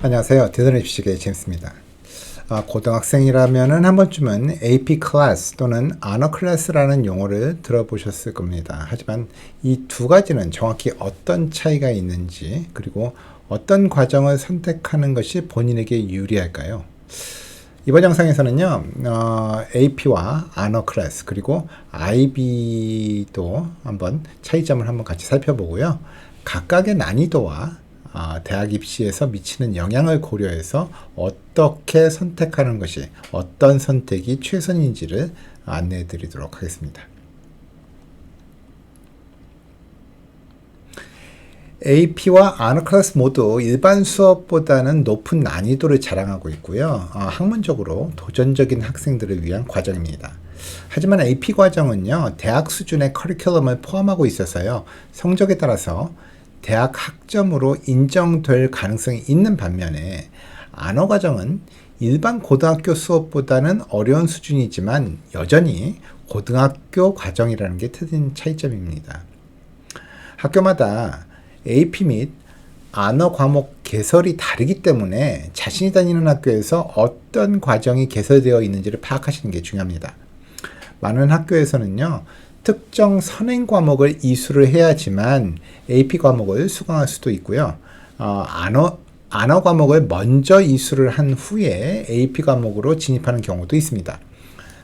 안녕하세요. 디자인 주식의 제임스입니다. 고등학생이라면 한 번쯤은 AP 클래스 또는 언어 클래스라는 용어를 들어보셨을 겁니다. 하지만 이 두 가지는 정확히 어떤 차이가 있는지, 그리고 어떤 과정을 선택하는 것이 본인에게 유리할까요? 이번 영상에서는요, AP와 언어 클래스, 그리고 IB도 한번 차이점을 한번 같이 살펴보고요. 각각의 난이도와 대학 입시에서 미치는 영향을 고려해서 어떻게 선택하는 것이, 어떤 선택이 최선인지를 안내해 드리도록 하겠습니다. AP와 언어 클래스 모두 일반 수업보다는 높은 난이도를 자랑하고 있고요. 학문적으로 도전적인 학생들을 위한 과정입니다. 하지만 AP 과정은요, 대학 수준의 커리큘럼을 포함하고 있어서요, 성적에 따라서 대학 학점으로 인정될 가능성이 있는 반면에 언어 과정은 일반 고등학교 수업보다는 어려운 수준이지만 여전히 고등학교 과정이라는 게 특징 차이점입니다. 학교마다 AP 및 언어 과목 개설이 다르기 때문에 자신이 다니는 학교에서 어떤 과정이 개설되어 있는지를 파악하시는 게 중요합니다. 많은 학교에서는요, 특정 선행 과목을 이수를 해야지만 AP 과목을 수강할 수도 있고요. 언어 과목을 먼저 이수를 한 후에 AP 과목으로 진입하는 경우도 있습니다.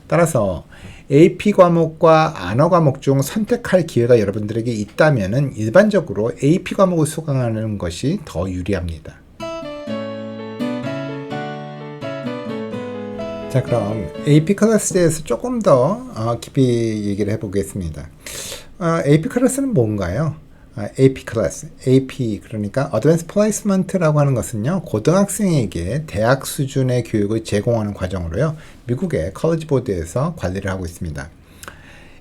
따라서 AP 과목과 언어 과목 중 선택할 기회가 여러분들에게 있다면 일반적으로 AP 과목을 수강하는 것이 더 유리합니다. 자, 그럼 AP 클래스에 대해서 조금 더 깊이 얘기를 해보겠습니다. AP 클래스는 뭔가요? AP 클래스, AP 그러니까 Advanced Placement라고 하는 것은요, 고등학생에게 대학 수준의 교육을 제공하는 과정으로요, 미국의 컬리지 보드에서 관리를 하고 있습니다.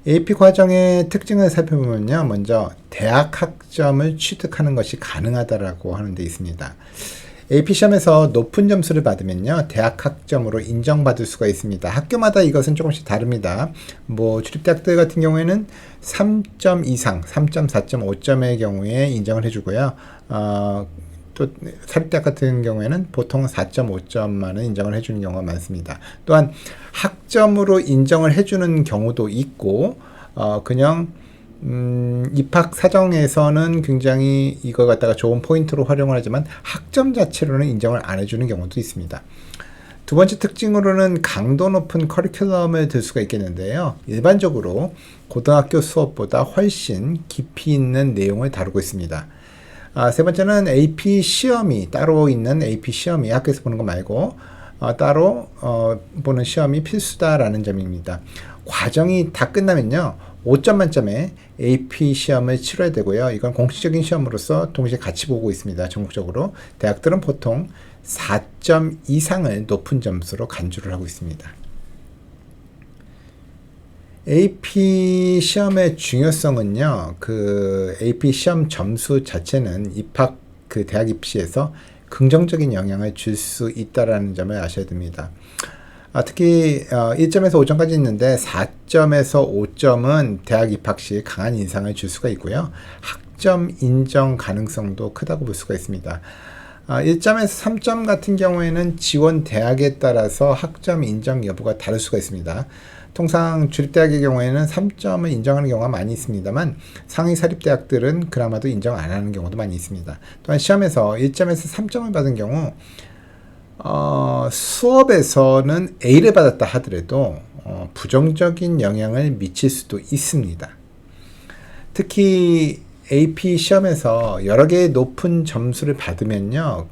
AP 과정의 특징을 살펴보면요, 먼저 대학 학점을 취득하는 것이 가능하다라고 하는 데 있습니다. AP 시험에서 높은 점수를 받으면요, 대학 학점으로 인정받을 수가 있습니다. 학교마다 이것은 조금씩 다릅니다. 주립대학들 같은 경우에는 3점 이상, 3점, 4점, 5점의 경우에 인정을 해주고요. 또 사립대학 같은 경우에는 보통 4.5점만은 인정을 해주는 경우가 많습니다. 또한 학점으로 인정을 해주는 경우도 있고, 그냥 입학 사정에서는 굉장히 이걸 갖다가 좋은 포인트로 활용을 하지만 학점 자체로는 인정을 안 해주는 경우도 있습니다. 두 번째 특징으로는 강도 높은 커리큘럼을 들 수가 있겠는데요. 일반적으로 고등학교 수업보다 훨씬 깊이 있는 내용을 다루고 있습니다. 세 번째는 AP 시험이 따로 있는 AP 시험이 학교에서 보는 거 말고 따로 보는 시험이 필수다라는 점입니다. 과정이 다 끝나면요, 5점 만점에 AP 시험을 치러야 되고요. 이건 공식적인 시험으로서 동시에 같이 보고 있습니다. 전국적으로. 대학들은 보통 4점 이상을 높은 점수로 간주를 하고 있습니다. AP 시험의 중요성은요, AP 시험 점수 자체는 대학 입시에서 긍정적인 영향을 줄 수 있다는 점을 아셔야 됩니다. 특히 1점에서 5점까지 있는데 4점에서 5점은 대학 입학 시 강한 인상을 줄 수가 있고요. 학점 인정 가능성도 크다고 볼 수가 있습니다. 1점에서 3점 같은 경우에는 지원 대학에 따라서 학점 인정 여부가 다를 수가 있습니다. 통상 주립대학의 경우에는 3점을 인정하는 경우가 많이 있습니다만 상위 사립대학들은 그나마도 인정 안 하는 경우도 많이 있습니다. 또한 시험에서 1점에서 3점을 받은 경우 수업에서는 A를 받았다 하더라도 부정적인 영향을 미칠 수도 있습니다. 특히 AP 시험에서 여러 개의 높은 점수를 받으면요,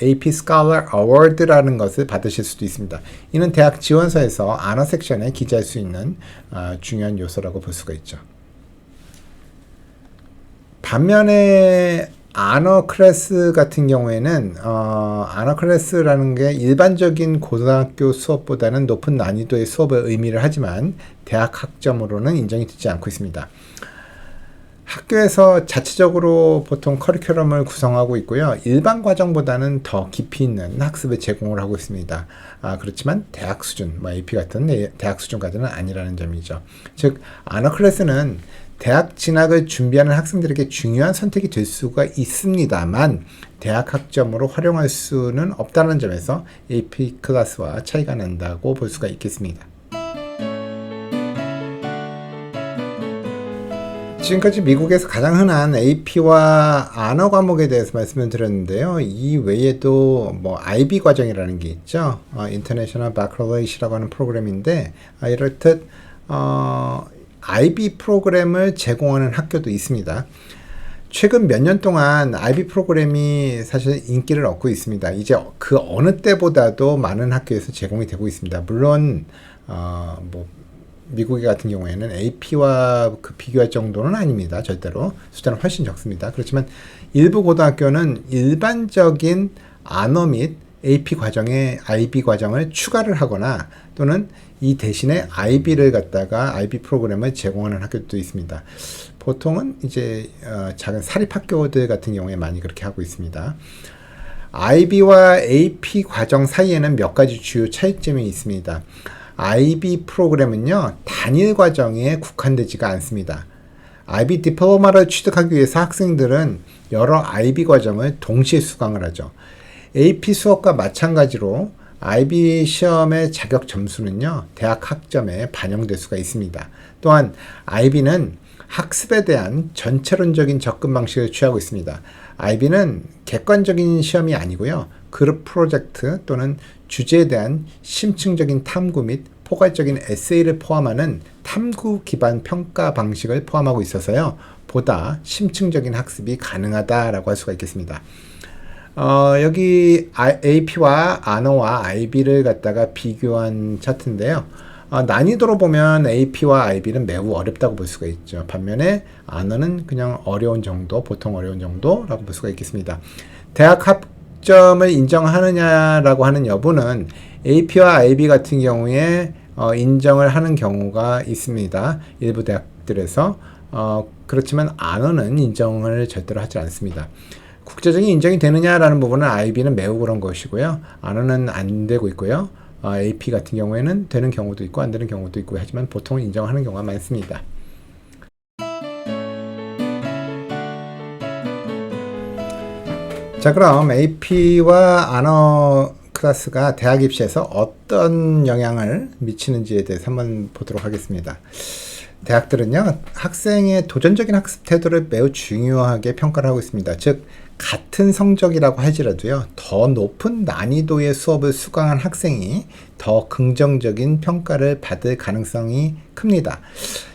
AP Scholar Award라는 것을 받으실 수도 있습니다. 이는 대학 지원서에서 언어 섹션에 기재할 수 있는 중요한 요소라고 볼 수가 있죠. 반면에 언어 클래스 같은 경우에는 언어 클래스라는 게 일반적인 고등학교 수업보다는 높은 난이도의 수업을 의미를 하지만 대학 학점으로는 인정이 되지 않고 있습니다. 학교에서 자체적으로 보통 커리큘럼을 구성하고 있고요. 일반 과정보다는 더 깊이 있는 학습을 제공을 하고 있습니다. 그렇지만 대학 수준, 뭐 AP 같은 대학 수준까지는 아니라는 점이죠. 즉, 아너 클래스는 대학 진학을 준비하는 학생들에게 중요한 선택이 될 수가 있습니다만 대학 학점으로 활용할 수는 없다는 점에서 AP 클래스와 차이가 난다고 볼 수가 있겠습니다. 지금까지 미국에서 가장 흔한 AP와 언어 과목에 대해서 말씀을 드렸는데요. 이 외에도 뭐 IB 과정이라는 게 있죠. International Baccalaureate이라고 하는 프로그램인데 이렇듯 IB 프로그램을 제공하는 학교도 있습니다. 최근 몇 년 동안 IB 프로그램이 사실 인기를 얻고 있습니다. 이제 그 어느 때보다도 많은 학교에서 제공이 되고 있습니다. 물론 미국 같은 경우에는 AP와 비교할 정도는 아닙니다. 절대로 숫자는 훨씬 적습니다. 그렇지만 일부 고등학교는 일반적인 언어 및 AP 과정에 IB 과정을 추가를 하거나 또는 이 대신에 IB를 갖다가 IB 프로그램을 제공하는 학교도 있습니다. 보통은 이제 작은 사립학교들 같은 경우에 많이 그렇게 하고 있습니다. IB와 AP 과정 사이에는 몇 가지 주요 차이점이 있습니다. IB 프로그램은요, 단일 과정에 국한되지가 않습니다. IB 디플로마를 취득하기 위해서 학생들은 여러 IB 과정을 동시에 수강을 하죠. AP 수업과 마찬가지로 IB 시험의 자격 점수는요, 대학 학점에 반영될 수가 있습니다. 또한 IB는 학습에 대한 전체론적인 접근 방식을 취하고 있습니다. IB는 객관적인 시험이 아니고요. 그룹 프로젝트 또는 주제에 대한 심층적인 탐구 및 포괄적인 에세이를 포함하는 탐구 기반 평가 방식을 포함하고 있어서요. 보다 심층적인 학습이 가능하다라고 할 수가 있겠습니다. 여기 AP와 언어와 IB를 갖다가 비교한 차트인데요. 난이도로 보면 AP와 IB는 매우 어렵다고 볼 수가 있죠. 반면에 언어는 그냥 어려운 정도, 보통 어려운 정도라고 볼 수가 있겠습니다. 대학 합점을 인정하느냐라고 하는 여부는 AP와 IB 같은 경우에 인정을 하는 경우가 있습니다. 일부 대학들에서. 그렇지만 언어는 인정을 절대로 하지 않습니다. 국제적인 인정이 되느냐라는 부분은 IB는 매우 그런 것이고요. 언어는 안 되고 있고요. AP 같은 경우에는 되는 경우도 있고 안 되는 경우도 있고 하지만 보통 인정하는 경우가 많습니다. 자, 그럼 AP와 언어 클래스가 대학 입시에서 어떤 영향을 미치는지에 대해서 한번 보도록 하겠습니다. 대학들은요, 학생의 도전적인 학습 태도를 매우 중요하게 평가를 하고 있습니다. 즉, 같은 성적이라고 할지라도요, 더 높은 난이도의 수업을 수강한 학생이 더 긍정적인 평가를 받을 가능성이 큽니다.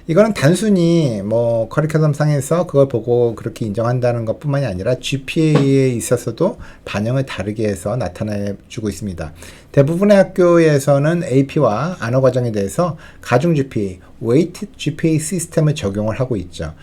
이거는 단순히 뭐 커리큘럼 상에서 그걸 보고 그렇게 인정한다는 것 뿐만이 아니라 GPA에 있어서도 반영을 다르게 해서 나타내주고 있습니다. 대부분의 학교에서는 AP와 언어 과정에 대해서 가중 GPA, weighted GPA 시스템을 적용을 하고 있죠.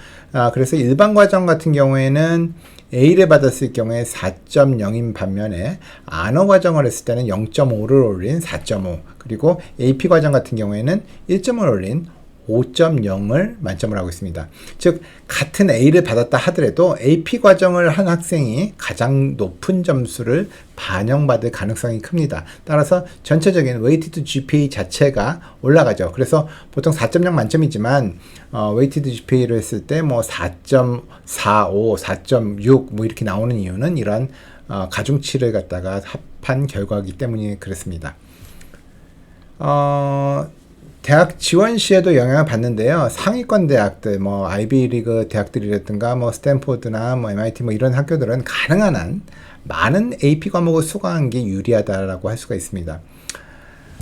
그래서 일반 과정 같은 경우에는 A를 받았을 경우에 4.0인 반면에 언어 과정을 했을 때는 0.5를 올린 4.5, 그리고 AP 과정 같은 경우에는 1점을 올린 5.0을 만점을 하고 있습니다. 즉, 같은 A를 받았다 하더라도 AP 과정을 한 학생이 가장 높은 점수를 반영받을 가능성이 큽니다. 따라서 전체적인 웨이티드 GPA 자체가 올라가죠. 그래서 보통 4.0 만점이지만 웨이티드 GPA를 했을 때 뭐 4.45, 4.6 뭐 이렇게 나오는 이유는 이런 가중치를 갖다가 합한 결과이기 때문에 그렇습니다. 대학 지원 시에도 영향을 받는데요. 상위권 대학들, 뭐 아이비리그 대학들이라든가 뭐 스탠포드나 뭐 MIT 뭐 이런 학교들은 가능한 한 많은 AP 과목을 수강한 게 유리하다라고 할 수가 있습니다.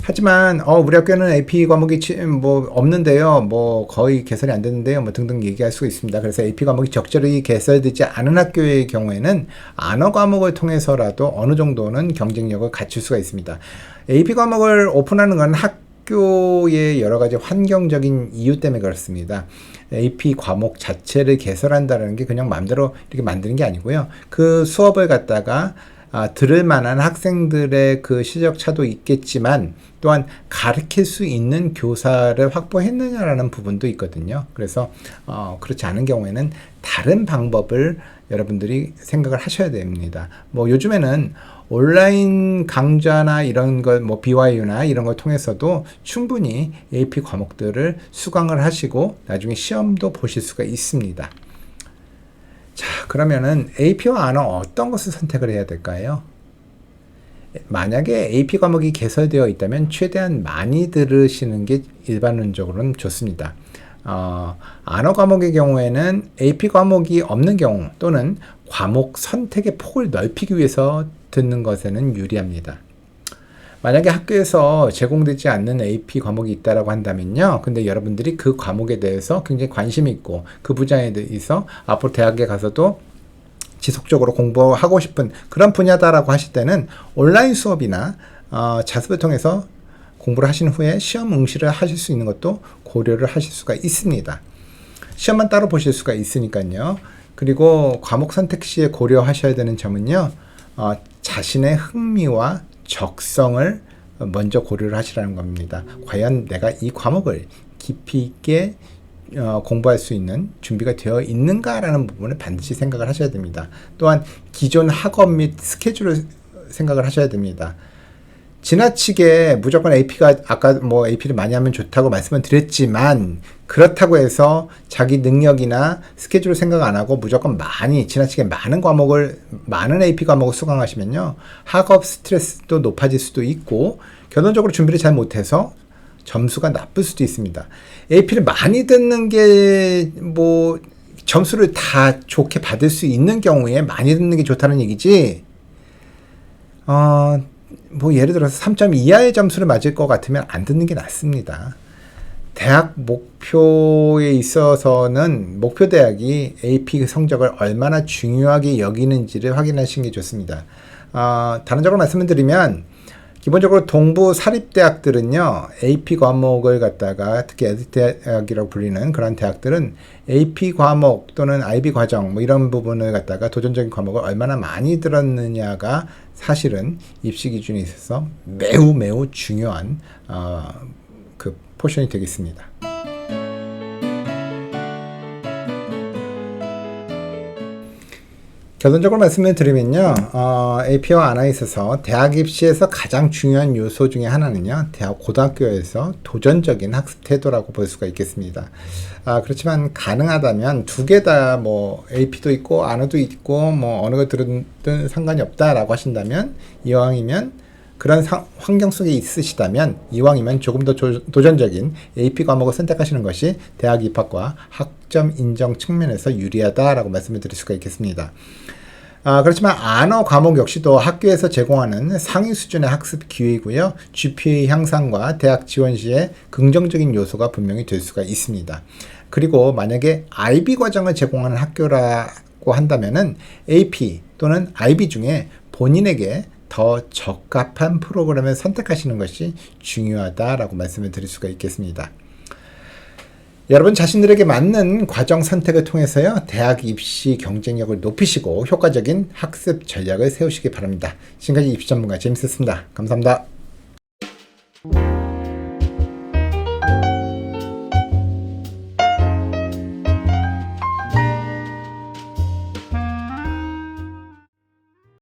하지만 우리 학교는 AP 과목이 뭐 없는데요, 뭐 거의 개설이 안 되는데요, 뭐 등등 얘기할 수가 있습니다. 그래서 AP 과목이 적절히 개설되지 않은 학교의 경우에는 언어 과목을 통해서라도 어느 정도는 경쟁력을 갖출 수가 있습니다. AP 과목을 오픈하는 건 학교의 여러 가지 환경적인 이유 때문에 그렇습니다. AP 과목 자체를 개설한다는 게 그냥 마음대로 이렇게 만드는 게 아니고요. 그 수업을 갖다가 들을 만한 학생들의 그 실력 차도 있겠지만 또한 가르칠 수 있는 교사를 확보했느냐라는 부분도 있거든요. 그래서 그렇지 않은 경우에는 다른 방법을 여러분들이 생각을 하셔야 됩니다. 뭐 요즘에는 온라인 강좌나 이런 걸 뭐 BYU나 이런 걸 통해서도 충분히 AP 과목들을 수강을 하시고 나중에 시험도 보실 수가 있습니다. 자, 그러면은 AP와 언어 어떤 것을 선택을 해야 될까요? 만약에 AP 과목이 개설되어 있다면 최대한 많이 들으시는 게 일반론적으로는 좋습니다. 언어 과목의 경우에는 AP 과목이 없는 경우 또는 과목 선택의 폭을 넓히기 위해서 듣는 것에는 유리합니다. 만약에 학교에서 제공되지 않는 AP 과목이 있다라고 한다면요. 근데 여러분들이 그 과목에 대해서 굉장히 관심이 있고 그 분야에 대해서 앞으로 대학에 가서도 지속적으로 공부하고 싶은 그런 분야다라고 하실 때는 온라인 수업이나 자습을 통해서 공부를 하신 후에 시험 응시를 하실 수 있는 것도 고려를 하실 수가 있습니다. 시험만 따로 보실 수가 있으니까요. 그리고 과목 선택 시에 고려하셔야 되는 점은요. 자신의 흥미와 적성을 먼저 고려를 하시라는 겁니다. 과연 내가 이 과목을 깊이 있게 공부할 수 있는 준비가 되어 있는가라는 부분을 반드시 생각을 하셔야 됩니다. 또한 기존 학업 및 스케줄을 생각을 하셔야 됩니다. 지나치게 무조건 AP가 아까 뭐 AP를 많이 하면 좋다고 말씀을 드렸지만 그렇다고 해서 자기 능력이나 스케줄을 생각 안 하고 무조건 지나치게 많은 AP 과목을 수강하시면요. 학업 스트레스도 높아질 수도 있고 결론적으로 준비를 잘 못해서 점수가 나쁠 수도 있습니다. AP를 많이 듣는 게 뭐 점수를 다 좋게 받을 수 있는 경우에 많이 듣는 게 좋다는 얘기지. 뭐 예를 들어서 3점 이하의 점수를 맞을 것 같으면 안 듣는 게 낫습니다. 대학 목표에 있어서는 목표 대학이 AP 성적을 얼마나 중요하게 여기는지를 확인하시는 게 좋습니다. 다른 쪽으로 말씀을 드리면 기본적으로 동부 사립대학들은요, AP 과목을 갖다가 특히 에듀대학이라고 불리는 그런 대학들은 AP 과목 또는 IB 과정 뭐 이런 부분을 갖다가 도전적인 과목을 얼마나 많이 들었느냐가 사실은 입시 기준에 있어서 매우 중요한 그 포션이 되겠습니다. 결론적으로 말씀을 드리면요, AP와 언어에 있어서 대학 입시에서 가장 중요한 요소 중에 하나는요, 고등학교에서 도전적인 학습 태도라고 볼 수가 있겠습니다. 그렇지만 가능하다면 두 개 다 뭐 AP도 있고 언어도 있고 뭐 어느 걸 들든 상관이 없다라고 하신다면 이왕이면 그런 환경 속에 있으시다면 이왕이면 조금 더 도전적인 AP 과목을 선택하시는 것이 대학 입학과 학점 인정 측면에서 유리하다라고 말씀을 드릴 수가 있겠습니다. 그렇지만 언어 과목 역시도 학교에서 제공하는 상위 수준의 학습 기회이고요. GPA 향상과 대학 지원 시에 긍정적인 요소가 분명히 될 수가 있습니다. 그리고 만약에 IB 과정을 제공하는 학교라고 한다면은 AP 또는 IB 중에 본인에게 더 적합한 프로그램을 선택하시는 것이 중요하다라고 말씀을 드릴 수가 있겠습니다. 여러분 자신들에게 맞는 과정 선택을 통해서요, 대학 입시 경쟁력을 높이시고 효과적인 학습 전략을 세우시기 바랍니다. 지금까지 입시 전문가 재밌었습니다. 감사합니다.